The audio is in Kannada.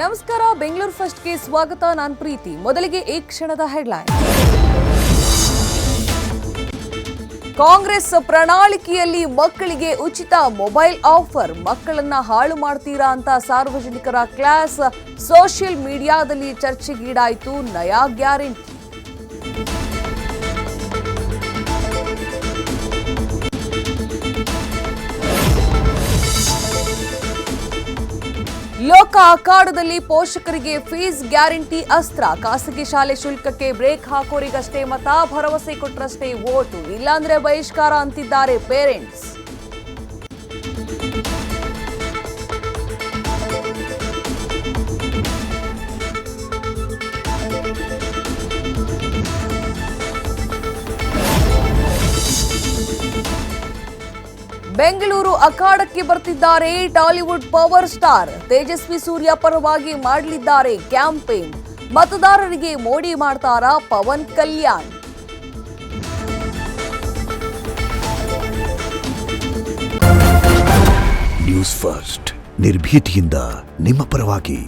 ನಮಸ್ಕಾರ, ಬೆಂಗಳೂರು ಫಸ್ಟ್ಗೆ ಸ್ವಾಗತ. ನಾನು ಪ್ರೀತಿ. ಮೊದಲಿಗೆ ಈ ಕ್ಷಣದ ಹೆಡ್ಲೈನ್. ಕಾಂಗ್ರೆಸ್ ಪ್ರಣಾಳಿಕೆಯಲ್ಲಿ ಮಕ್ಕಳಿಗೆ ಉಚಿತ ಮೊಬೈಲ್ ಆಫರ್. ಮಕ್ಕಳನ್ನ ಹಾಳು ಮಾಡ್ತೀರಾ ಅಂತ ಸಾರ್ವಜನಿಕರ ಕ್ಲಾಸ್. ಸೋಷಿಯಲ್ ಮೀಡಿಯಾದಲ್ಲಿ ಚರ್ಚೆಗೀಡಾಯಿತು ನಯಾ ಗ್ಯಾರಂಟಿ. ಲೋಕ ಅಖಾಡದಲ್ಲಿ ಪೋಷಕರಿಗೆ ಫೀಸ್ ಗ್ಯಾರಂಟಿ ಅಸ್ತ್ರ. ಖಾಸಗಿ ಶಾಲೆ ಶುಲ್ಕಕ್ಕೆ ಬ್ರೇಕ್ ಹಾಕೋರಿಗಷ್ಟೇ ಮತ, ಭರವಸೆ ಕೊಟ್ರಷ್ಟೇ ವೋಟು, ಇಲ್ಲಾಂದ್ರೆ ಬಹಿಷ್ಕಾರ ಅಂತಿದ್ದಾರೆ ಪೇರೆಂಟ್ಸ್. ಬೆಂಗಳೂರು ಅಖಾಡಕ್ಕೆ ಬರ್ತಿದ್ದಾರೆ Tollywood power star. Tejasvi Surya ಪರವಾಗಿ ಮಾಡಲಿದ್ದಾರೆ ಕ್ಯಾಂಪೇನ್. ಮತದಾರರಿಗೆ ಮೋಡಿ ಮಾಡ್ತಾರಾ ಪವನ್ ಕಲ್ಯಾಣ್. ನ್ಯೂಸ್ ಫಸ್ಟ್, ನಿರ್ಭೀತಿಯಿಂದ ನಿಮ್ಮ ಪರವಾಗಿ.